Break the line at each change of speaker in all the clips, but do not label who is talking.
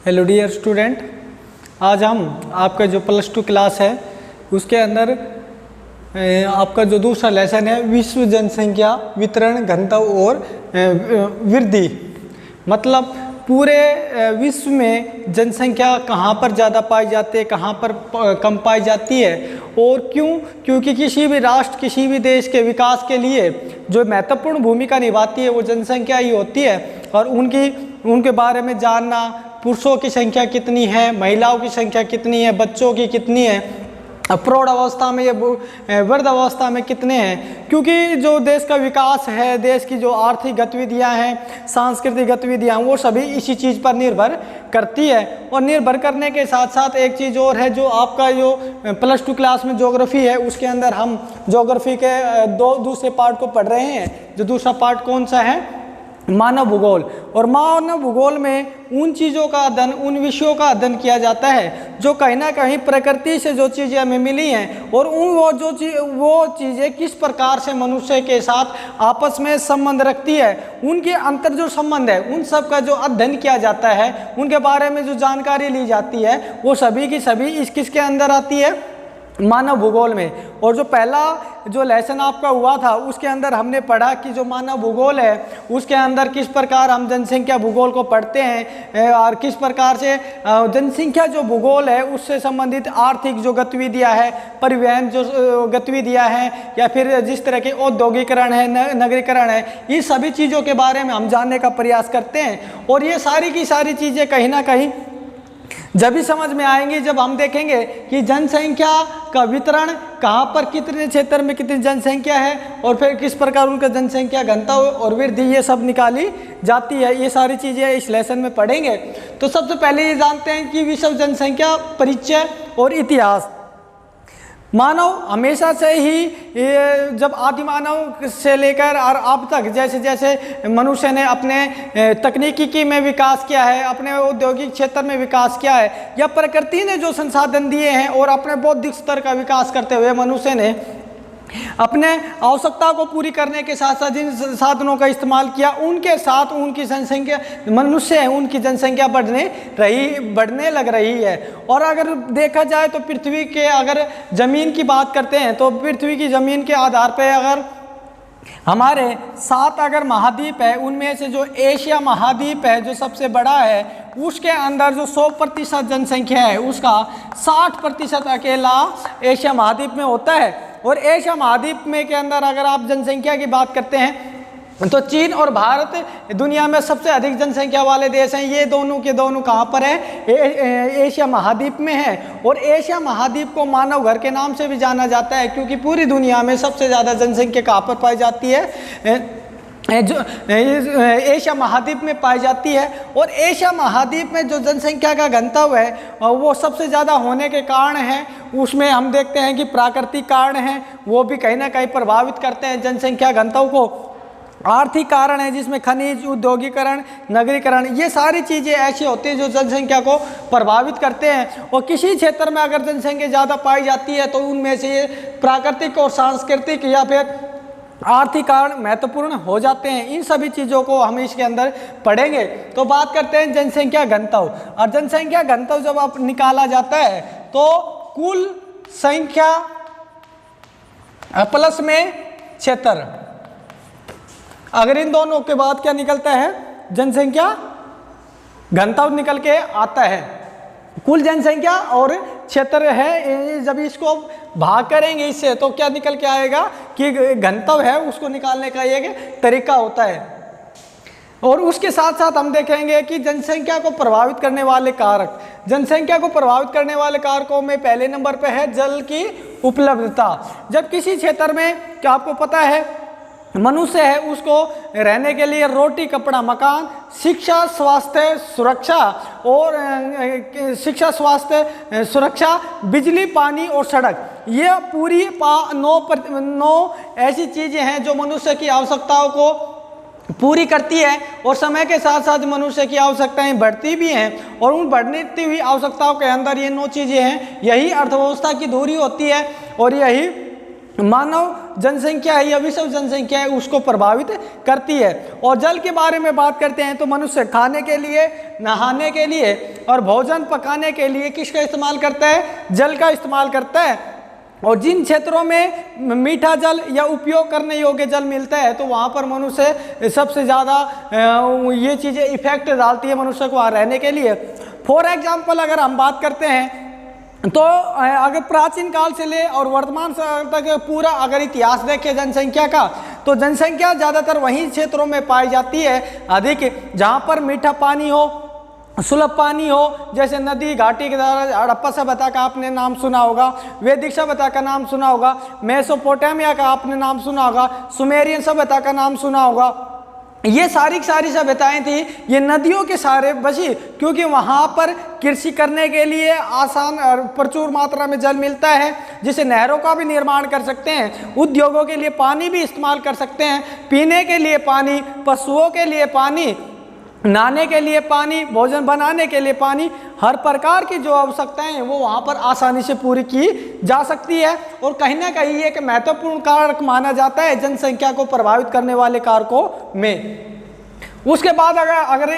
Hello dear student, आज हम आपका जो +2 क्लास है उसके अंदर आपका जो दूसरा लेसन है विश्व जनसंख्या वितरण घनत्व और वृद्धि। मतलब पूरे विश्व में जनसंख्या कहाँ पर ज़्यादा पाई जाती है, कहाँ पर कम पाई जाती है और क्यों? क्योंकि किसी भी राष्ट्र, किसी भी देश के विकास के लिए जो महत्वपूर्ण भूमिका निभाती है वो जनसंख्या ही होती है। और उनके बारे में जानना, पुरुषों की संख्या कितनी है, महिलाओं की संख्या कितनी है, बच्चों की कितनी है, प्रौढ़ अवस्था में या वृद्ध अवस्था में कितने हैं। क्योंकि जो देश का विकास है, देश की जो आर्थिक गतिविधियां हैं, सांस्कृतिक गतिविधियां हैं, वो सभी इसी चीज़ पर निर्भर करती है। और निर्भर करने के साथ साथ एक चीज़ और है, जो आपका जो +2 क्लास में ज्योग्राफी है उसके अंदर हम ज्योग्राफी के दूसरे पार्ट को पढ़ रहे हैं। जो दूसरा पार्ट कौन सा है? मानव भूगोल। और मानव भूगोल में उन चीज़ों का अध्ययन, उन विषयों का अध्ययन किया जाता है जो कहीं ना कहीं प्रकृति से जो चीज़ें हमें मिली हैं और वो चीज़ें किस प्रकार से मनुष्य के साथ आपस में संबंध रखती है, उनके अंतर जो संबंध है उन सब का जो अध्ययन किया जाता है, उनके बारे में जो जानकारी ली जाती है, वो सभी की सभी किसके अंदर आती है? मानव भूगोल में। और जो पहला जो लेसन आपका हुआ था उसके अंदर हमने पढ़ा कि जो मानव भूगोल है उसके अंदर किस प्रकार हम जनसंख्या भूगोल को पढ़ते हैं और किस प्रकार से जनसंख्या जो भूगोल है उससे संबंधित आर्थिक जो गतिविधियां है, परिवहन जो गतिविधियां हैं, या फिर जिस तरह के औद्योगिकरण है, नगरीकरण है, ये सभी चीज़ों के बारे में हम जानने का प्रयास करते हैं। और ये सारी की सारी चीज़ें कहीं ना कहीं जब भी समझ में आएंगी जब हम देखेंगे कि जनसंख्या का वितरण कहाँ पर, कितने क्षेत्र में कितनी जनसंख्या है और फिर किस प्रकार उनका जनसंख्या घनत्व और वृद्धि ये सब निकाली जाती है। ये सारी चीज़ें इस लेसन में पढ़ेंगे। तो सबसे पहले ये जानते हैं कि विश्व जनसंख्या परिचय और इतिहास। मानव हमेशा से ही जब आदि मानव से लेकर और अब तक जैसे जैसे मनुष्य ने अपने तकनीकी में विकास किया है, अपने औद्योगिक क्षेत्र में विकास किया है, या प्रकृति ने जो संसाधन दिए हैं और अपने बौद्धिक स्तर का विकास करते हुए मनुष्य ने अपने आवश्यकता को पूरी करने के साथ साथ जिन साधनों का इस्तेमाल किया, उनके साथ उनकी जनसंख्या, मनुष्य है उनकी जनसंख्या बढ़ने लग रही है। और अगर देखा जाए तो पृथ्वी के, अगर ज़मीन की बात करते हैं तो पृथ्वी की ज़मीन के आधार पर अगर हमारे 7 अगर महाद्वीप है, उनमें से जो एशिया महाद्वीप है जो सबसे बड़ा है, उसके अंदर जो 100% जनसंख्या है उसका 60% अकेला एशिया महाद्वीप में होता है। और एशिया महाद्वीप में के अंदर अगर आप जनसंख्या की बात करते हैं तो चीन और भारत दुनिया में सबसे अधिक जनसंख्या वाले देश हैं। ये दोनों के दोनों कहाँ पर है? एशिया महाद्वीप में है। और एशिया महाद्वीप को मानव घर के नाम से भी जाना जाता है, क्योंकि पूरी दुनिया में सबसे ज़्यादा जनसंख्या कहाँ पर पाई जाती है? जो एशिया महाद्वीप में पाई जाती है। और एशिया महाद्वीप में जो जनसंख्या का घनत्व है वो सबसे ज़्यादा होने के कारण है, उसमें हम देखते हैं कि प्राकृतिक कारण हैं, वो भी कहीं ना कहीं प्रभावित करते हैं जनसंख्या घनत्व को। आर्थिक कारण है जिसमें खनिज, उद्योगीकरण, नगरीकरण, ये सारी चीज़ें ऐसी होती हैं जो जनसंख्या को प्रभावित करते हैं। और किसी क्षेत्र में अगर जनसंख्या ज़्यादा पाई जाती है तो उनमें से ये प्राकृतिक और सांस्कृतिक या फिर आर्थिक कारण महत्वपूर्ण हो जाते हैं। इन सभी चीज़ों को हम इसके अंदर पढ़ेंगे। तो बात करते हैं जनसंख्या घनत्व। और जनसंख्या घनत्व जब आप निकाला जाता है तो कुल संख्या प्लस में क्षेत्र, अगर इन दोनों के बाद क्या निकलता है? जनसंख्या घनत्व निकल के आता है। कुल जनसंख्या और क्षेत्र है, जब इसको भाग करेंगे इससे तो क्या निकल के आएगा कि घनत्व है, उसको निकालने का एक तरीका होता है। और उसके साथ साथ हम देखेंगे कि जनसंख्या को प्रभावित करने वाले कारक। जनसंख्या को प्रभावित करने वाले कारकों में पहले नंबर पर है जल की उपलब्धता। जब किसी क्षेत्र में, क्या आपको पता है, मनुष्य है उसको रहने के लिए रोटी, कपड़ा, मकान, शिक्षा, स्वास्थ्य, सुरक्षा और बिजली, पानी और सड़क, ये पूरी 9 ऐसी चीज़ें हैं जो मनुष्य की आवश्यकताओं को पूरी करती है। और समय के साथ साथ मनुष्य की आवश्यकताएं बढ़ती भी हैं, और उन बढ़ती हुई आवश्यकताओं के अंदर ये 9 चीज़ें हैं। यही अर्थव्यवस्था की धुरी होती है और यही मानव जनसंख्या है या विश्व जनसंख्या है उसको प्रभावित करती है। और जल के बारे में बात करते हैं तो मनुष्य खाने के लिए, नहाने के लिए और भोजन पकाने के लिए किसका इस्तेमाल करता है? जल का इस्तेमाल करता है। और जिन क्षेत्रों में मीठा जल या उपयोग करने योग्य जल मिलता है तो वहाँ पर मनुष्य सबसे ज़्यादा ये चीज़ें इफेक्ट डालती है मनुष्य को वहाँ रहने के लिए। फॉर एग्जाम्पल अगर हम बात करते हैं तो अगर प्राचीन काल से ले और वर्तमान तक पूरा अगर इतिहास देखें जनसंख्या का, तो जनसंख्या ज़्यादातर वहीं क्षेत्रों में पाई जाती है अधिक जहाँ पर मीठा पानी हो, सुलभ पानी हो, जैसे नदी घाटी के द्वारा हड़प्पा सभ्यता का आपने नाम सुना होगा, वैदिक सभ्यता का नाम सुना होगा, मेसोपोटामिया का आपने नाम सुना होगा, सुमेरियन सभ्यता का नाम सुना होगा। ये सारी सभ्यताएं थी, ये नदियों के सहारे बसी क्योंकि वहाँ पर कृषि करने के लिए आसान और प्रचुर मात्रा में जल मिलता है, जिसे नहरों का भी निर्माण कर सकते हैं, उद्योगों के लिए पानी भी इस्तेमाल कर सकते हैं, पीने के लिए पानी, पशुओं के लिए पानी, नहाने के लिए पानी, भोजन बनाने के लिए पानी, हर प्रकार की जो आवश्यकताएं हैं वो वहाँ पर आसानी से पूरी की जा सकती है। और कहीं ना कहीं एक महत्वपूर्ण कारक माना जाता है जनसंख्या को प्रभावित करने वाले कारकों में। उसके बाद अगर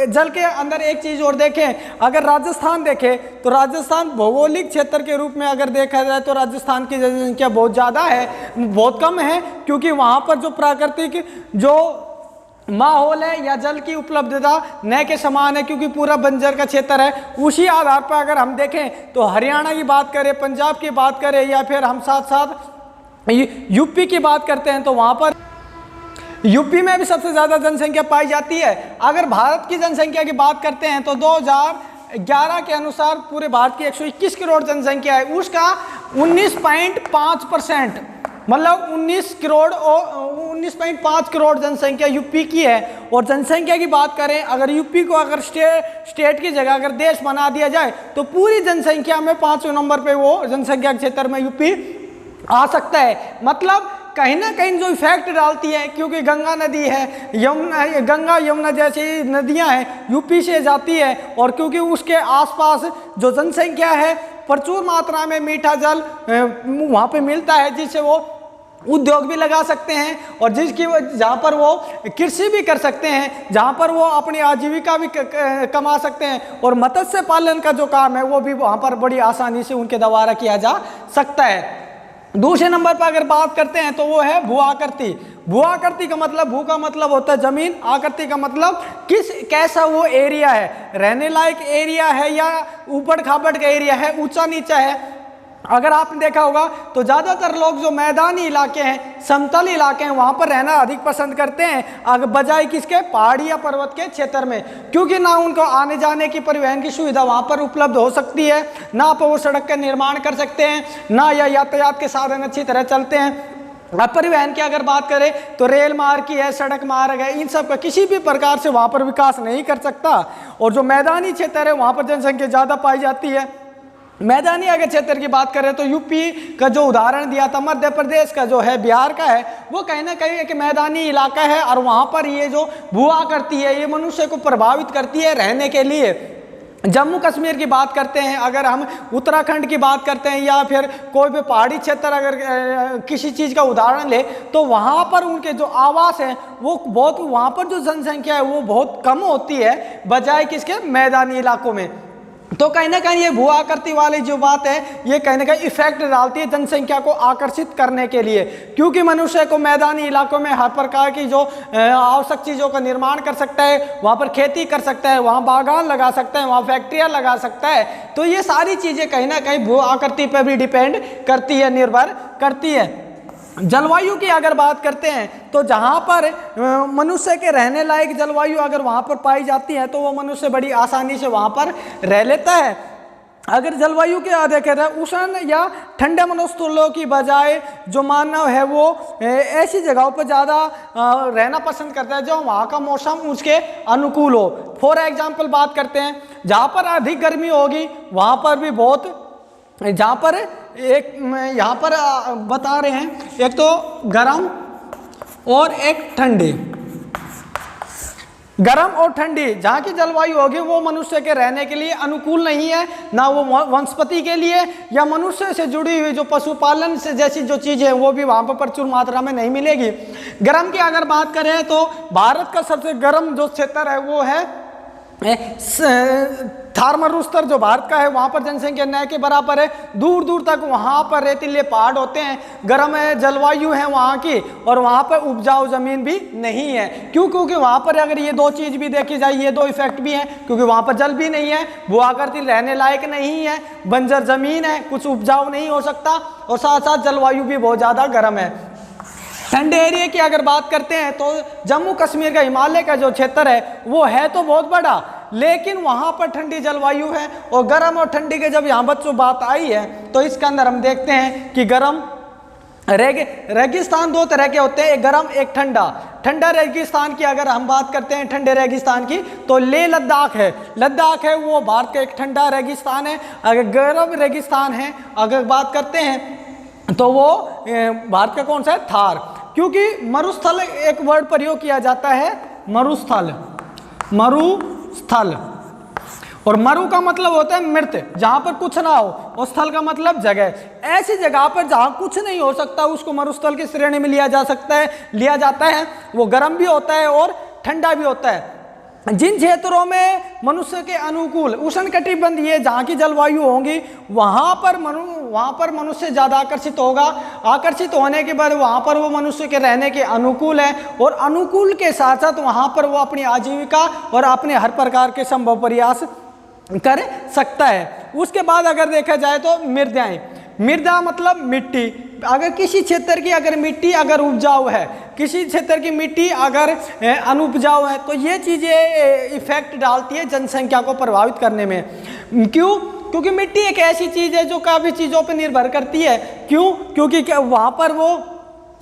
जल के अंदर एक चीज़ और देखें, अगर राजस्थान देखें तो राजस्थान भौगोलिक क्षेत्र के रूप में अगर देखा जाए तो राजस्थान की जनसंख्या बहुत ज़्यादा है, बहुत कम है, क्योंकि वहाँ पर जो प्राकृतिक जो माहौल है या जल की उपलब्धता न के समान है, क्योंकि पूरा बंजर का क्षेत्र है। उसी आधार पर अगर हम देखें तो हरियाणा की बात करें, पंजाब की बात करें या फिर हम साथ साथ यूपी की बात करते हैं तो वहाँ पर यूपी में भी सबसे ज़्यादा जनसंख्या पाई जाती है। अगर भारत की जनसंख्या की बात करते हैं तो 2011 के अनुसार पूरे भारत की 121 करोड़ जनसंख्या है, उसका 19.5% मतलब 19.5 करोड़ जनसंख्या यूपी की है। और जनसंख्या की बात करें, अगर यूपी को अगर स्टेट की जगह अगर देश बना दिया जाए तो पूरी जनसंख्या में 5वें नंबर पे वो जनसंख्या क्षेत्र में यूपी आ सकता है। मतलब कहीं ना कहीं जो इफेक्ट डालती है, क्योंकि गंगा नदी है, गंगा यमुना जैसी नदियां हैं यूपी से जाती है, और क्योंकि उसके आसपास जो जनसंख्या है प्रचुर मात्रा में मीठा जल वहाँ पे मिलता है, जिससे वो उद्योग भी लगा सकते हैं और जहाँ पर वो कृषि भी कर सकते हैं, जहाँ पर वो अपनी आजीविका भी कमा सकते हैं। और मत्स्य पालन का जो काम है वो भी वहाँ पर बड़ी आसानी से उनके द्वारा किया जा सकता है। दूसरे नंबर पर अगर बात करते हैं तो वो है भू आकृति। भू आकृति का मतलब, भू का मतलब होता है जमीन, आकृति का मतलब कैसा वो एरिया है, रहने लायक एरिया है या ऊबड़ खाबड़ का एरिया है, ऊंचा नीचा है। अगर आपने देखा होगा तो ज़्यादातर लोग जो मैदानी इलाके हैं, समतल इलाके हैं, वहाँ पर रहना अधिक पसंद करते हैं अगर बजाय किसके, पहाड़ी या पर्वत के क्षेत्र में, क्योंकि ना उनको आने जाने की परिवहन की सुविधा वहाँ पर उपलब्ध हो सकती है, ना पर वो सड़क का निर्माण कर सकते हैं, ना या यातायात के साधन अच्छी तरह चलते हैं। अब परिवहन की अगर बात करें तो रेल मार्ग की है, सड़क मार्ग है, इन सब का किसी भी प्रकार से वहाँ पर विकास नहीं कर सकता। और जो मैदानी क्षेत्र है वहाँ पर जनसंख्या ज़्यादा पाई जाती है। मैदानी अगर क्षेत्र की बात करें तो यूपी का जो उदाहरण दिया था, मध्य प्रदेश का जो है, बिहार का है, वो कहीं ना कहीं एक मैदानी इलाका है और वहाँ पर ये जो भू आकृति है ये मनुष्य को प्रभावित करती है रहने के लिए। जम्मू कश्मीर की बात करते हैं, अगर हम उत्तराखंड की बात करते हैं या फिर कोई भी पहाड़ी क्षेत्र अगर किसी चीज़ का उदाहरण ले तो वहाँ पर उनके जो आवास हैं वो बहुत, वहाँ पर जो जनसंख्या है वो बहुत कम होती है बजाय किसके, मैदानी इलाकों में। तो कहीं ना कहीं ये भू आकृति वाली जो बात है ये कहीं ना कहीं इफेक्ट डालती है जनसंख्या को आकर्षित करने के लिए, क्योंकि मनुष्य को मैदानी इलाकों में हर प्रकार की जो आवश्यक चीज़ों का निर्माण कर सकता है, वहाँ पर खेती कर सकता है, वहाँ बागान लगा सकता है, वहाँ फैक्ट्रियाँ लगा सकता है। तो ये सारी चीज़ें कहीं ना कहीं भू आकृति पर भी डिपेंड करती है, निर्भर करती है। जलवायु की अगर बात करते हैं तो जहाँ पर मनुष्य के रहने लायक जलवायु अगर वहाँ पर पाई जाती है तो वो मनुष्य बड़ी आसानी से वहाँ पर रह लेता है। अगर जलवायु के देखा जाए उष्ण या ठंडे मनुस्थलों की बजाय जो मानव है वो ऐसी जगहों पर ज़्यादा रहना पसंद करता है जो वहाँ का मौसम उसके अनुकूल हो। फॉर एग्जाम्पल बात करते हैं, जहाँ पर अधिक गर्मी होगी वहाँ पर भी बहुत, जहाँ पर एक यहाँ पर बता रहे हैं एक तो गर्म और एक ठंडे, गर्म और ठंडी जहाँ की जलवायु होगी वो मनुष्य के रहने के लिए अनुकूल नहीं है, ना वो वनस्पति के लिए या मनुष्य से जुड़ी हुई जो पशुपालन से जैसी जो चीज़ें हैं वो भी वहाँ पर प्रचुर मात्रा में नहीं मिलेगी। गर्म की अगर बात करें तो भारत का सबसे गर्म जो क्षेत्र है वो है थार मरुस्थल जो भारत का है, वहाँ पर जनसंख्या न के बराबर है। दूर दूर तक वहाँ पर रेतीले पहाड़ होते हैं, गर्म है जलवायु है वहाँ की, और वहाँ पर उपजाऊ जमीन भी नहीं है। क्यों? क्योंकि वहाँ पर अगर ये दो चीज़ भी देखी जाए, ये दो इफेक्ट भी हैं, क्योंकि वहाँ पर जल भी नहीं है, भू आकृति रहने लायक नहीं है, बंजर जमीन है, कुछ उपजाऊ नहीं हो सकता, और साथ साथ जलवायु भी बहुत ज़्यादा गर्म है। ठंडे एरिया की अगर बात करते हैं तो जम्मू कश्मीर का हिमालय का जो क्षेत्र है वो है तो बहुत बड़ा, लेकिन वहाँ पर ठंडी जलवायु है। और गर्म और ठंडी के जब यहाँ बच्चों बात आई है तो इसके अंदर हम देखते हैं कि गर्म रेगिस्तान दो तरह के होते हैं, एक गर्म एक ठंडा। ठंडा रेगिस्तान की अगर हम बात करते हैं, ठंडे रेगिस्तान की, तो लेह लद्दाख है। लद्दाख है वो भारत का एक ठंडा रेगिस्तान है। अगर गर्म रेगिस्तान है अगर बात करते हैं तो वो भारत का कौन सा है? थार। क्योंकि मरुस्थल एक वर्ड प्रयोग किया जाता है, मरुस्थल, मरुस्थल, और मरु का मतलब होता है मृत, जहां पर कुछ ना हो, और स्थल का मतलब जगह। ऐसी जगह पर जहां कुछ नहीं हो सकता उसको मरुस्थल की श्रेणी में लिया जाता है। वो गर्म भी होता है और ठंडा भी होता है। जिन क्षेत्रों में मनुष्य के अनुकूल उष्णकटिबंधीय जहाँ की जलवायु होंगी वहाँ पर मनुष्य ज़्यादा आकर्षित होगा। आकर्षित होने के बाद वहाँ पर वो मनुष्य के रहने के अनुकूल है, और अनुकूल के साथ साथ वहाँ पर वो अपनी आजीविका और अपने हर प्रकार के संभव प्रयास कर सकता है। उसके बाद अगर देखा जाए तो मृदाएं, मृदा मतलब मिट्टी। अगर किसी क्षेत्र की अगर मिट्टी अगर उपजाऊ है, किसी क्षेत्र की मिट्टी अगर अनुपजाऊ है, तो ये चीज़ें इफेक्ट डालती है जनसंख्या को प्रभावित करने में। क्यों? क्योंकि मिट्टी एक ऐसी चीज़ है जो काफ़ी चीज़ों पर निर्भर करती है। क्यों? क्योंकि वहाँ पर वो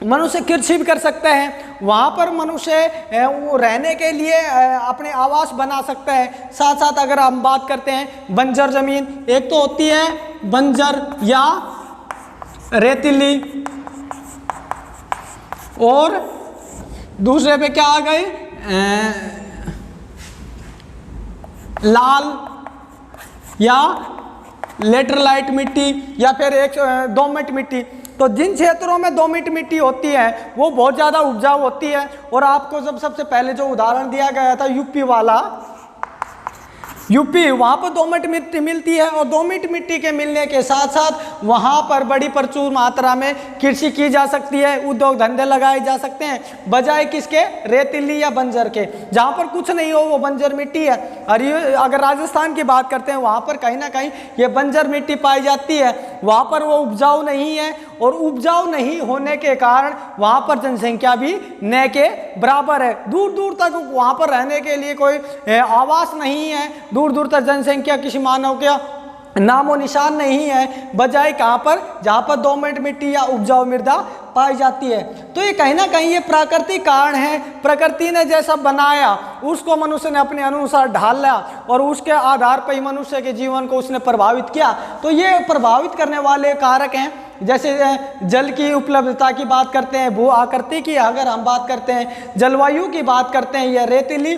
मनुष्य कृषि भी कर सकता है, वहाँ पर मनुष्य वो रहने के लिए अपने आवास बना सकता है। साथ साथ अगर हम बात करते हैं बंजर ज़मीन, एक तो होती है बंजर या रेतीली, और दूसरे पे क्या आ गए? लाल या लेटरलाइट मिट्टी, या फिर एक दोमट मिट्टी। तो जिन क्षेत्रों में दोमट मिट्टी होती है वो बहुत ज़्यादा उपजाऊ होती है। और आपको जब सबसे पहले जो उदाहरण दिया गया था यूपी वाला, यूपी, वहाँ पर दोमट मिट्टी मिलती है, और दोमट मिट्टी के मिलने के साथ साथ वहाँ पर बड़ी प्रचुर मात्रा में कृषि की जा सकती है, उद्योग धंधे लगाए जा सकते हैं, बजाय किसके? रेतीली या बंजर के। जहाँ पर कुछ नहीं हो वो बंजर मिट्टी है। और अगर राजस्थान की बात करते हैं वहाँ पर कहीं ना कहीं ये बंजर मिट्टी पाई जाती है, वहाँ पर वो उपजाऊ नहीं है, और उपजाऊ नहीं होने के कारण वहाँ पर जनसंख्या भी न के बराबर है। दूर दूर तक वहाँ पर रहने के लिए कोई आवास नहीं है, दूर दूर तक जनसंख्या किसी मानव का नामो निशान नहीं है, बजाय कहाँ पर? जहाँ पर दोमट मिट्टी या उपजाऊ मृदा पाई जाती है। तो ये कहीं ना कहीं ये प्राकृतिक कारण है, प्रकृति ने जैसा बनाया उसको मनुष्य ने अपने अनुसार ढाला, और उसके आधार पर ही मनुष्य के जीवन को उसने प्रभावित किया। तो ये प्रभावित करने वाले कारक हैं, जैसे जल की उपलब्धता की बात करते हैं, भू आकृति की अगर हम बात करते हैं, जलवायु की बात करते हैं, या रेतीली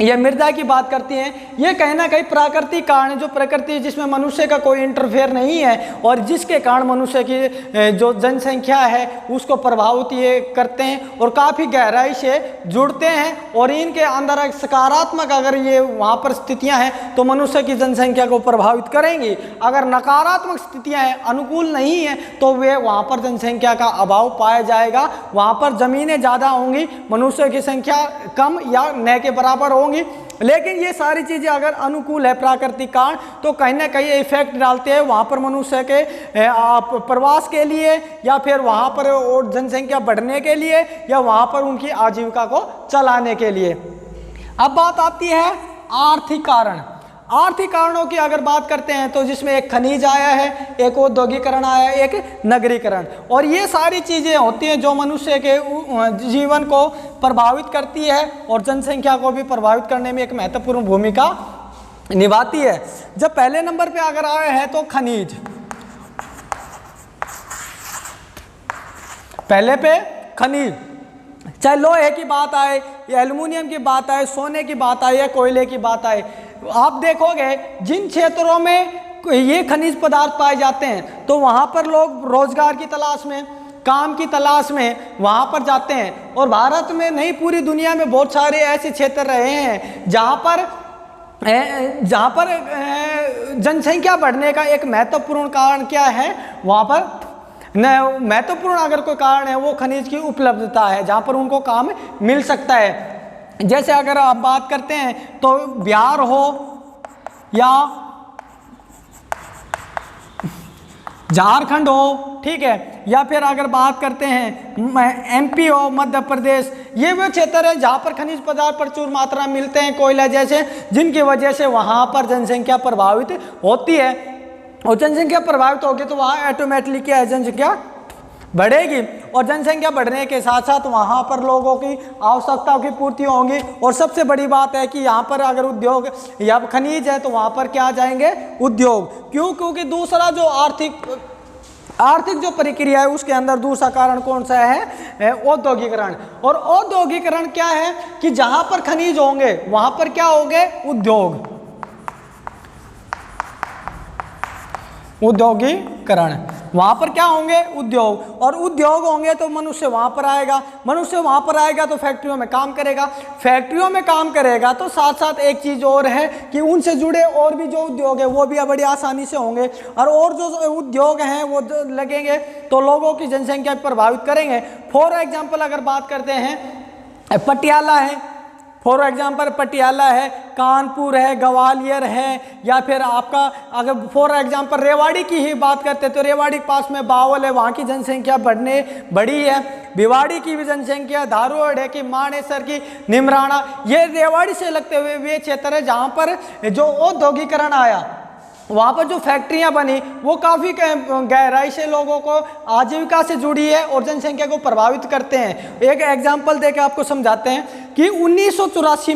या मृदा की बात करती हैं। ये कहीं ना कहीं प्राकृतिक कारण है, जो प्रकृति जिसमें मनुष्य का कोई इंटरफेयर नहीं है, और जिसके कारण मनुष्य की जो जनसंख्या है उसको प्रभावित ये करते हैं और काफ़ी गहराई से जुड़ते हैं। और इनके अंदर एक सकारात्मक अगर ये वहाँ पर स्थितियाँ हैं तो मनुष्य की जनसंख्या को प्रभावित करेंगी। अगर नकारात्मक स्थितियाँ हैं, अनुकूल नहीं है, तो वे वहाँ पर जनसंख्या का अभाव पाया जाएगा। वहाँ पर ज़मीनें ज़्यादा होंगी, मनुष्य की संख्या कम या न के बराबर होंगी। लेकिन ये सारी चीज़ें अगर अनुकूल है प्राकृतिक कारण, तो कहीं ना कहीं इफेक्ट डालते हैं वहाँ पर मनुष्य के प्रवास के लिए, या फिर वहाँ पर और जनसंख्या बढ़ने के लिए, या वहाँ पर उनकी आजीविका को चलाने के लिए। अब बात आती है आर्थिक कारण। आर्थिक कारणों की अगर बात करते हैं तो जिसमें एक खनिज आया है, एक औद्योगिकरण आया है, एक नगरीकरण, और ये सारी चीज़ें होती हैं जो मनुष्य के जीवन को प्रभावित करती है और जनसंख्या को भी प्रभावित करने में एक महत्वपूर्ण भूमिका निभाती है। जब पहले नंबर पे अगर आया है तो खनिज, पहले पे खनिज, चाहे लोहे की बात आए या एल्युमिनियम की बात आए, सोने की बात आए या कोयले की बात आए, आप देखोगे जिन क्षेत्रों में ये खनिज पदार्थ पाए जाते हैं तो वहाँ पर लोग रोजगार की तलाश में, काम की तलाश में वहाँ पर जाते हैं। और भारत में नहीं, पूरी दुनिया में बहुत सारे ऐसे क्षेत्र रहे हैं जहाँ पर जनसंख्या बढ़ने का एक महत्वपूर्ण कारण क्या है, वहाँ पर महत्वपूर्ण अगर कोई कारण है वो खनिज की उपलब्धता है, जहाँ पर उनको काम मिल सकता है। जैसे अगर आप बात करते हैं तो बिहार हो या झारखंड हो, ठीक है, या फिर अगर बात करते हैं एमपी हो, मध्य प्रदेश, ये वो क्षेत्र है जहाँ पर खनिज पदार्थ प्रचुर मात्रा में मिलते हैं, कोयला जैसे, जिनकी वजह से वहाँ पर जनसंख्या प्रभावित होती है। और जनसंख्या प्रभावित होगी तो वहाँ ऑटोमेटिकली क्या है, जनसंख्या बढ़ेगी, और जनसंख्या बढ़ने के साथ साथ वहाँ पर लोगों की आवश्यकताओं की पूर्ति होंगी। और सबसे बड़ी बात है कि यहाँ पर अगर उद्योग या खनिज है तो वहाँ पर क्या जाएंगे, उद्योग। क्यों? क्योंकि दूसरा जो आर्थिक जो प्रक्रिया है उसके अंदर दूसरा कारण कौन सा है, औद्योगिकरण। और औद्योगिकरण क्या है कि जहाँ पर खनिज होंगे वहाँ पर क्या होंगे, उद्योगीकरण, वहाँ पर क्या होंगे, उद्योग। और उद्योग होंगे तो मनुष्य वहाँ पर आएगा, मनुष्य वहाँ पर आएगा तो फैक्ट्रियों में काम करेगा, फैक्ट्रियों में काम करेगा तो साथ साथ एक चीज़ और है कि उनसे जुड़े और भी जो उद्योग है वो भी बड़ी आसानी से होंगे। और जो उद्योग हैं वो लगेंगे तो लोगों की जनसंख्या प्रभावित करेंगे। फॉर एग्जाम्पल अगर बात करते हैं, पटियाला है, फॉर एग्जाम्पल पटियाला है, कानपुर है, ग्वालियर है, या फिर आपका अगर फॉर एग्जाम्पल रेवाड़ी की ही बात करते हैं तो रेवाड़ी के पास में बावल है, वहाँ की जनसंख्या बढ़ी है। भिवाड़ी की भी जनसंख्या, धारूहेड़ की, मानेसर की, निमराना, ये रेवाड़ी से लगते हुए वे क्षेत्र है जहाँ पर जो औद्योगिकरण आया, वहाँ पर जो फैक्ट्रियाँ बनी वो काफ़ी गहराई से लोगों को आजीविका से जुड़ी है और जनसंख्या को प्रभावित करते हैं। एक एग्जाम्पल देकर आपको समझाते हैं कि 1984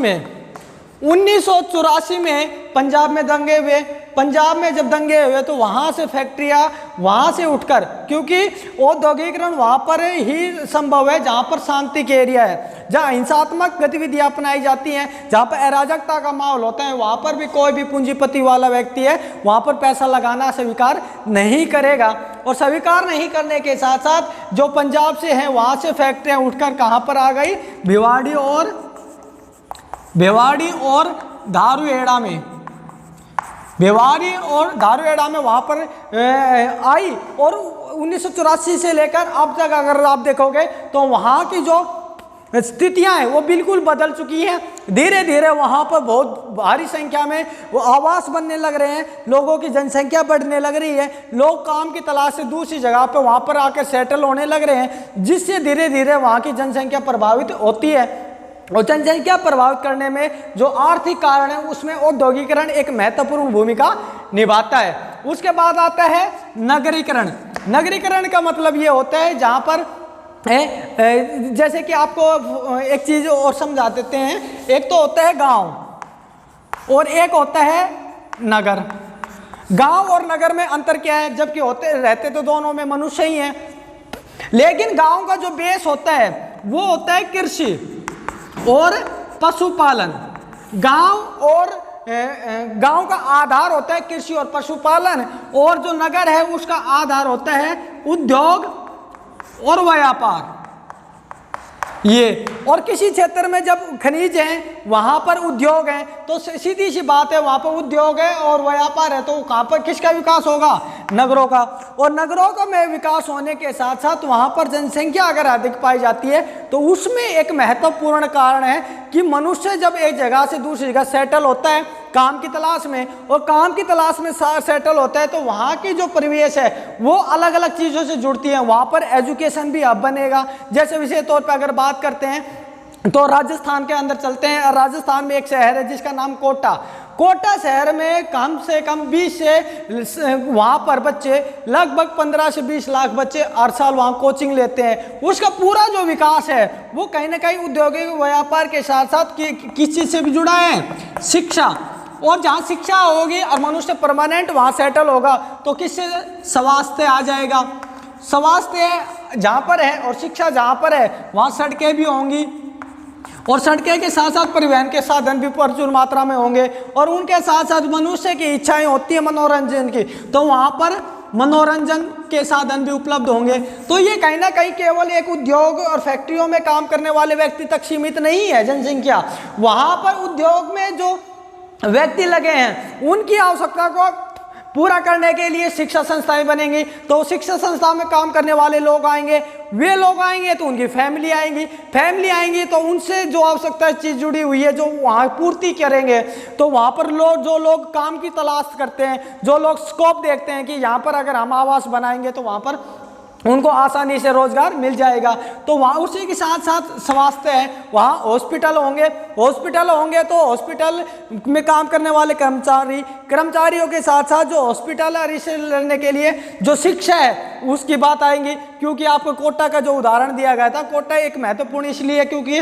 में पंजाब में दंगे हुए। पंजाब में जब दंगे हुए तो वहाँ से फैक्ट्रियाँ वहाँ से उठकर, क्योंकि औद्योगिकरण वहाँ पर ही संभव है जहाँ पर शांति के एरिया है, जहाँ हिंसात्मक गतिविधियाँ अपनाई जाती हैं, जहाँ पर अराजकता का माहौल होता है, वहाँ पर भी कोई भी पूंजीपति वाला व्यक्ति है वहाँ पर पैसा लगाना स्वीकार नहीं करेगा। और स्वीकार नहीं करने के साथ साथ जो पंजाब से हैं वहाँ से फैक्ट्रियाँ उठकर कहाँ पर आ गई, भिवाड़ी और धारूहेड़ा में, भिवाड़ी और धारूहेड़ा में वहाँ पर आई। और 1984 से लेकर अब तक अगर आप देखोगे तो वहाँ की जो स्थितियाँ हैं वो बिल्कुल बदल चुकी हैं। धीरे धीरे वहाँ पर बहुत भारी संख्या में वो आवास बनने लग रहे हैं, लोगों की जनसंख्या बढ़ने लग रही है, लोग काम की तलाश से दूसरी जगह पर वहाँ पर आकर सेटल होने लग रहे हैं, जिससे धीरे धीरे वहाँ की जनसंख्या प्रभावित होती है। और जनसंख्या प्रभावित करने में जो आर्थिक कारण है उसमें औद्योगिकरण एक महत्वपूर्ण भूमिका निभाता है। उसके बाद आता है नगरीकरण। नगरीकरण का मतलब ये होता है जहाँ पर जैसे कि आपको एक चीज़ और समझा देते हैं, एक तो होता है गांव और एक होता है नगर। गांव और नगर में अंतर क्या है, जबकि रहते तो दोनों में मनुष्य ही हैं, लेकिन गांव का जो बेस होता है वो होता है कृषि और पशुपालन। गांव का आधार होता है कृषि और पशुपालन, और जो नगर है उसका आधार होता है उद्योग और व्यापार। ये और किसी क्षेत्र में जब खनिज हैं वहाँ पर उद्योग हैं तो सीधी सी बात है, वहाँ पर उद्योग है और व्यापार है तो कहाँ पर किसका विकास होगा, नगरों का। और नगरों का में विकास होने के साथ साथ वहाँ पर जनसंख्या अगर अधिक पाई जाती है तो उसमें एक महत्वपूर्ण कारण है कि मनुष्य जब एक जगह से दूसरी जगह सेटल होता है काम की तलाश में, और काम की तलाश में सेटल होता है तो वहाँ की जो परिवेश है वो अलग अलग चीज़ों से जुड़ती है। वहाँ पर एजुकेशन भी अब बनेगा। जैसे विशेष तौर पर अगर बात करते हैं तो राजस्थान के अंदर चलते हैं। राजस्थान में एक शहर है जिसका नाम कोटा शहर में कम से कम 20 से वहाँ पर बच्चे लगभग 15 से 20 लाख बच्चे हर साल वहाँ कोचिंग लेते हैं। उसका पूरा जो विकास है वो कहीं ना कहीं औद्योगिक व्यापार के साथ साथ किस चीज़ से भी जुड़ा है, शिक्षा। और जहाँ शिक्षा होगी और मनुष्य परमानेंट वहाँ सेटल होगा तो किससे स्वास्थ्य आ जाएगा। स्वास्थ्य जहाँ पर है और शिक्षा जहाँ पर है वहाँ सड़कें भी होंगी, और सड़कें के साथ साथ परिवहन के साधन भी प्रचुर मात्रा में होंगे, और उनके साथ साथ मनुष्य की इच्छाएं होती है मनोरंजन की, तो वहाँ पर मनोरंजन के साधन भी उपलब्ध होंगे। तो ये कहीं ना कहीं केवल एक उद्योग और फैक्ट्रियों में काम करने वाले व्यक्ति तक सीमित नहीं है जनसंख्या। वहाँ पर उद्योग में जो व्यक्ति लगे हैं उनकी आवश्यकता को पूरा करने के लिए शिक्षा संस्थाएं बनेंगी, तो शिक्षा संस्था में काम करने वाले लोग आएंगे, वे लोग आएंगे तो उनकी फैमिली आएंगी तो उनसे जो आवश्यकता चीज़ जुड़ी हुई है जो वहाँ पूर्ति करेंगे। तो वहाँ पर जो लोग काम की तलाश करते हैं, जो लोग स्कोप देखते हैं कि यहाँ पर अगर हम आवास बनाएंगे तो वहाँ पर उनको आसानी से रोजगार मिल जाएगा। तो वहाँ उसी के साथ साथ स्वास्थ्य है, वहाँ हॉस्पिटल होंगे तो हॉस्पिटल में काम करने वाले कर्मचारियों के साथ साथ जो हॉस्पिटल है लड़ने के लिए जो शिक्षा है उसकी बात आएंगी। क्योंकि आपको कोटा का जो उदाहरण दिया गया था, कोटा एक महत्वपूर्ण इसलिए क्योंकि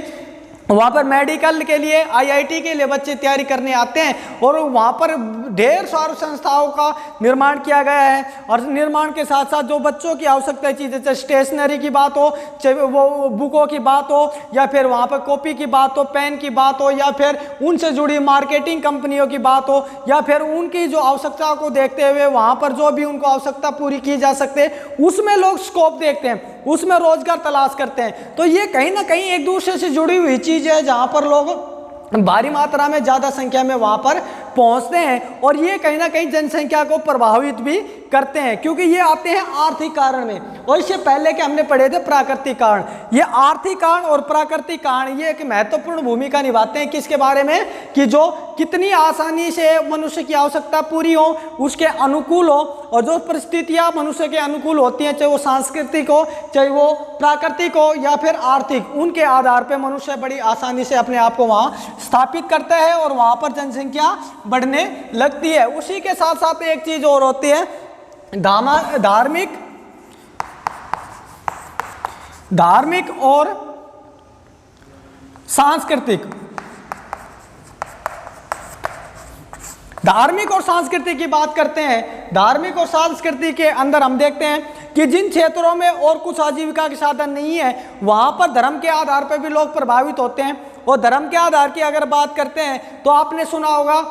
वहाँ पर मेडिकल के लिए IIT के लिए बच्चे तैयारी करने आते हैं, और वहाँ पर ढेर सारी संस्थाओं का निर्माण किया गया है। और निर्माण के साथ साथ जो बच्चों की आवश्यकता चीज़ें, चाहे स्टेशनरी की बात हो, चाहे वो बुकों की बात हो, या फिर वहाँ पर कॉपी की बात हो, पेन की बात हो, या फिर उनसे जुड़ी मार्केटिंग कंपनियों की बात हो, या फिर उनकी जो आवश्यकताओं को देखते हुए वहाँ पर जो भी उनको आवश्यकता पूरी की जा सकते उसमें लोग स्कोप देखते हैं, उसमें रोजगार तलाश करते हैं। तो ये कहीं ना कहीं एक दूसरे से जुड़ी हुई चीज़ है जहां पर लोग भारी मात्रा में ज्यादा संख्या में वहां पर पहुंचते हैं, और ये कहीं ना कहीं जनसंख्या को प्रभावित भी करते हैं, क्योंकि ये आते हैं आर्थिक कारण में। और इससे पहले के हमने पढ़े थे प्राकृतिक कारण। ये आर्थिक कारण और प्राकृतिक कारण ये एक महत्वपूर्ण भूमिका निभाते हैं किसके बारे में, कि जो कितनी आसानी से मनुष्य की आवश्यकता पूरी हो, उसके अनुकूल हो, और जो परिस्थितियां मनुष्य के अनुकूल होती हैं, चाहे वो सांस्कृतिक हो, चाहे वो प्राकृतिक हो, या फिर आर्थिक, उनके आधार पर मनुष्य बड़ी आसानी से अपने आप को वहाँ स्थापित करता है और वहाँ पर जनसंख्या बढ़ने लगती है। उसी के साथ साथ एक चीज और होती है धार्मिक और सांस्कृतिक। धार्मिक और सांस्कृतिक की बात करते हैं। धार्मिक और सांस्कृतिक के अंदर हम देखते हैं कि जिन क्षेत्रों में और कुछ आजीविका के साधन नहीं है वहां पर धर्म के आधार पर भी लोग प्रभावित होते हैं। और धर्म के आधार की अगर बात करते हैं तो आपने सुना होगा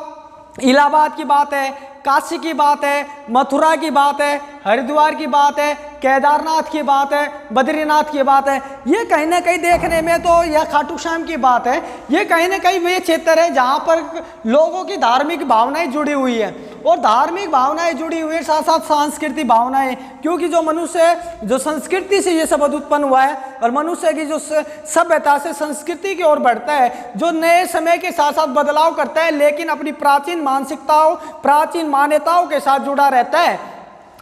इलाहाबाद की बात है, काशी की बात है, मथुरा की बात है, हरिद्वार की बात है, केदारनाथ की बात है, बद्रीनाथ की बात है। ये कहीं ना कहीं देखने में तो यह खाटू श्याम की बात है, ये कहीं ना कहीं वे क्षेत्र है जहाँ पर लोगों की धार्मिक भावनाएं जुड़ी हुई है। और धार्मिक भावनाएं जुड़ी हुई है साथ साथ सांस्कृतिक भावनाएं, क्योंकि जो मनुष्य जो संस्कृति से ये सब उत्पन्न हुआ है और मनुष्य की जो सभ्यता से संस्कृति की ओर बढ़ता है, जो नए समय के साथ साथ बदलाव करता है, लेकिन अपनी प्राचीन मानसिकताओं प्राचीन मान्यताओं के साथ जुड़ा रहता है,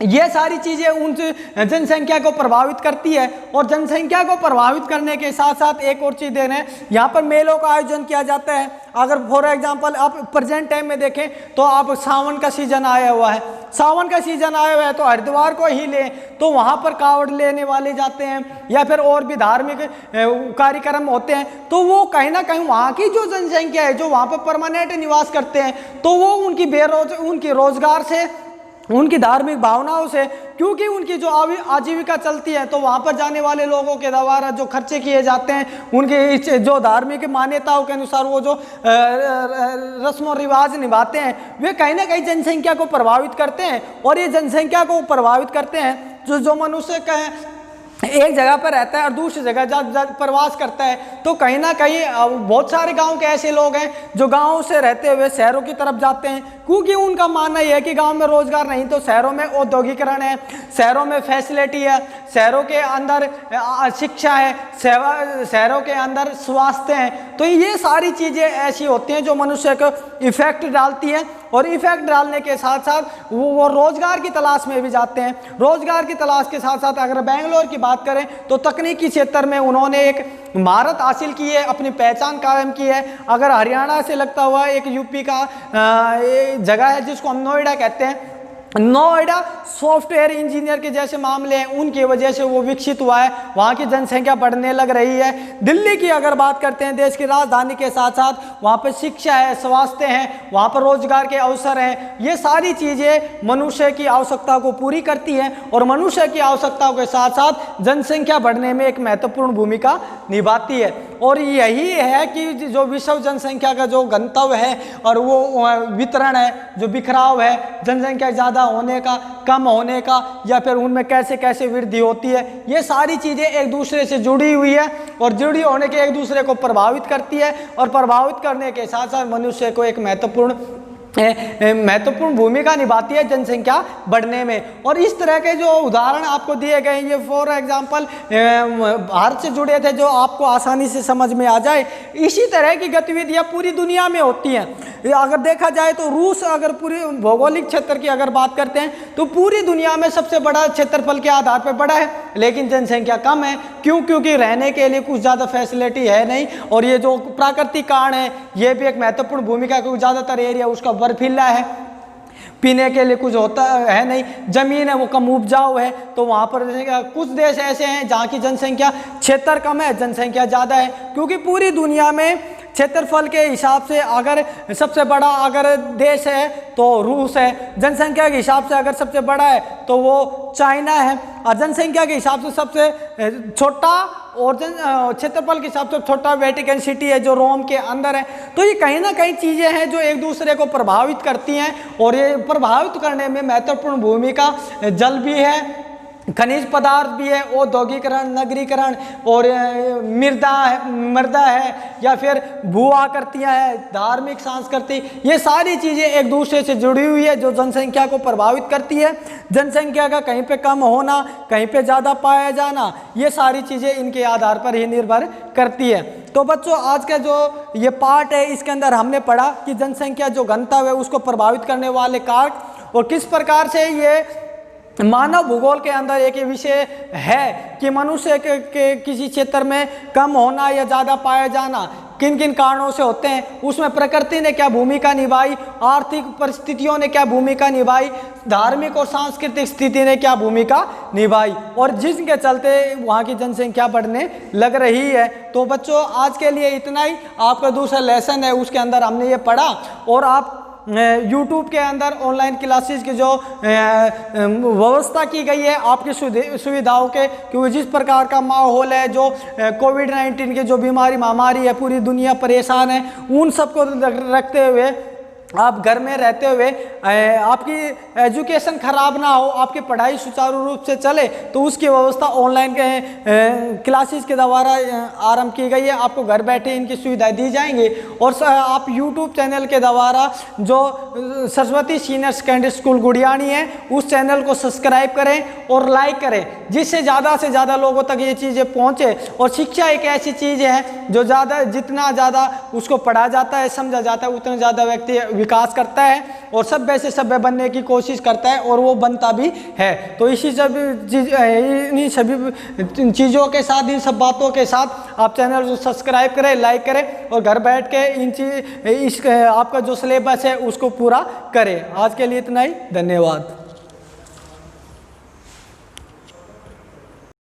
ये सारी चीज़ें उन जनसंख्या को प्रभावित करती है। और जनसंख्या को प्रभावित करने के साथ साथ एक और चीज़ देना है, यहाँ पर मेलों का आयोजन किया जाता है। अगर फॉर एग्जांपल आप प्रेजेंट टाइम में देखें तो आप सावन का सीजन आया हुआ है, सावन का सीजन आया हुआ है तो हरिद्वार को ही लें तो वहाँ पर कावड़ लेने वाले जाते हैं, या फिर और भी धार्मिक कार्यक्रम होते हैं, तो वो कहीं ना कहीं वहाँ की जो जनसंख्या है जो वहाँ पर परमानेंट निवास करते हैं, तो वो उनकी रोजगार से, उनकी धार्मिक भावनाओं से, क्योंकि उनकी जो आजीविका चलती है, तो वहाँ पर जाने वाले लोगों के द्वारा जो खर्चे किए जाते हैं, उनके जो धार्मिक मान्यताओं के अनुसार वो जो रस्म और रिवाज निभाते हैं, वे कहीं ना कहीं जनसंख्या को प्रभावित करते हैं। और ये जनसंख्या को प्रभावित करते हैं जो मनुष्य का एक जगह पर रहता है और दूसरी जगह जब प्रवास करता है, तो कहीं ना कहीं बहुत सारे गांव के ऐसे लोग हैं जो गांव से रहते हुए शहरों की तरफ जाते हैं, क्योंकि उनका मानना यह है कि गांव में रोजगार नहीं तो शहरों में औद्योगिकरण है, शहरों में फैसिलिटी है, शहरों के अंदर शिक्षा है, शहरों के अंदर स्वास्थ्य है। तो ये सारी चीज़ें ऐसी होती हैं जो मनुष्य को इफेक्ट डालती हैं, और इफेक्ट डालने के साथ साथ वो रोजगार की तलाश में भी जाते हैं। रोजगार की तलाश के साथ साथ अगर बेंगलोर की बात करें तो तकनीकी क्षेत्र में उन्होंने एक महारत हासिल की है, अपनी पहचान कायम की है। अगर हरियाणा से लगता हुआ एक यूपी का जगह है जिसको हम नोएडा कहते हैं, नोएडा सॉफ्टवेयर इंजीनियर के जैसे मामले हैं, उनकी वजह से वो विकसित हुआ है, वहाँ की जनसंख्या बढ़ने लग रही है। दिल्ली की अगर बात करते हैं, देश की राजधानी के साथ साथ वहाँ पर शिक्षा है, स्वास्थ्य है, वहाँ पर रोजगार के अवसर हैं। ये सारी चीज़ें मनुष्य की आवश्यकता को पूरी करती हैं और मनुष्य की आवश्यकताओं के साथ साथ जनसंख्या बढ़ने में एक महत्वपूर्ण भूमिका निभाती है। और यही है कि जो विश्व जनसंख्या का जो गंतव्य है और वो वितरण है, जो बिखराव है जनसंख्या ज़्यादा होने का, कम होने का, या फिर उनमें कैसे कैसे वृद्धि होती है, ये सारी चीज़ें एक दूसरे से जुड़ी हुई है और जुड़ी होने के एक दूसरे को प्रभावित करती है और प्रभावित करने के साथ साथ मनुष्य को एक महत्वपूर्ण भूमिका निभाती है जनसंख्या बढ़ने में। और इस तरह के जो उदाहरण आपको दिए गए, ये फॉर एग्जांपल भारत से जुड़े थे जो आपको आसानी से समझ में आ जाए। इसी तरह की गतिविधियां पूरी दुनिया में होती हैं। अगर देखा जाए तो रूस, अगर पूरी भौगोलिक क्षेत्र की अगर बात करते हैं तो पूरी दुनिया में सबसे बड़ा क्षेत्रफल के आधार पर बड़ा है, लेकिन जनसंख्या कम है। क्यों? क्योंकि रहने के लिए कुछ ज़्यादा फैसिलिटी है नहीं, और ये जो प्राकृतिक कारण है ये भी एक महत्वपूर्ण भूमिका, क्योंकि ज़्यादातर एरिया उसका बर्फीला है, पीने के लिए कुछ होता है नहीं, ज़मीन है वो कम उपजाऊ है। तो वहाँ पर कुछ देश ऐसे हैं जहाँ की जनसंख्या, क्षेत्र कम है, जनसंख्या ज़्यादा है। क्योंकि पूरी दुनिया में क्षेत्रफल के हिसाब से अगर सबसे बड़ा अगर देश है तो रूस है, जनसंख्या के हिसाब से अगर सबसे बड़ा है तो वो चाइना है, और जनसंख्या के हिसाब से सबसे छोटा और क्षेत्रफल के हिसाब से छोटा वेटिकन सिटी है जो रोम के अंदर है। तो ये कहीं ना कहीं चीज़ें हैं जो एक दूसरे को प्रभावित करती हैं, और ये प्रभावित करने में महत्वपूर्ण भूमिका जल भी है, खनिज पदार्थ भी है, औद्योगिकरण, नगरीकरण और मृदा है, या फिर भू आकृतियाँ हैं, धार्मिक, सांस्कृतिक, ये सारी चीज़ें एक दूसरे से जुड़ी हुई है जो जनसंख्या को प्रभावित करती है। जनसंख्या का कहीं पे कम होना, कहीं पे ज़्यादा पाया जाना, ये सारी चीज़ें इनके आधार पर ही निर्भर करती है। तो बच्चों, आज का जो ये पार्ट है इसके अंदर हमने पढ़ा कि जनसंख्या जो घनत्व है उसको प्रभावित करने वाले कारक और किस प्रकार से ये मानव भूगोल के अंदर एक विषय है कि मनुष्य के किसी क्षेत्र में कम होना या ज़्यादा पाया जाना किन किन कारणों से होते हैं, उसमें प्रकृति ने क्या भूमिका निभाई, आर्थिक परिस्थितियों ने क्या भूमिका निभाई, धार्मिक और सांस्कृतिक स्थिति ने क्या भूमिका निभाई, और जिसके चलते वहाँ की जनसंख्या बढ़ने लग रही है। तो बच्चों, आज के लिए इतना ही। आपका दूसरा लेसन है उसके अंदर हमने ये पढ़ा, और आप YouTube के अंदर ऑनलाइन क्लासेस की जो व्यवस्था की गई है आपकी सुविधाओं के, क्योंकि जिस प्रकार का माहौल है, जो कोविड-19 की जो बीमारी महामारी है, पूरी दुनिया परेशान है, उन सबको रखते हुए आप घर में रहते हुए आपकी एजुकेशन ख़राब ना हो, आपकी पढ़ाई सुचारू रूप से चले, तो उसकी व्यवस्था ऑनलाइन के क्लासेस के द्वारा आरंभ की गई है। आपको घर बैठे इनकी सुविधाएं दी जाएंगी, और आप यूट्यूब चैनल के द्वारा जो Saraswati senior secondary school Gudiyani है उस चैनल को सब्सक्राइब करें और लाइक करें, जिससे ज़्यादा से ज़्यादा लोगों तक ये चीज़ें पहुँचे। और शिक्षा एक ऐसी चीज़ है जो जितना ज़्यादा उसको पढ़ा जाता है, समझा जाता है, उतना ज़्यादा व्यक्ति विकास करता है और सभ्य से सभ्य बनने की कोशिश करता है, और वो बनता भी है। तो इन्हीं सभी चीज़ों के साथ, इन सब बातों के साथ आप चैनल को सब्सक्राइब करें, लाइक करें, और घर बैठ के आपका जो सिलेबस है उसको पूरा करें। आज के लिए इतना ही, धन्यवाद।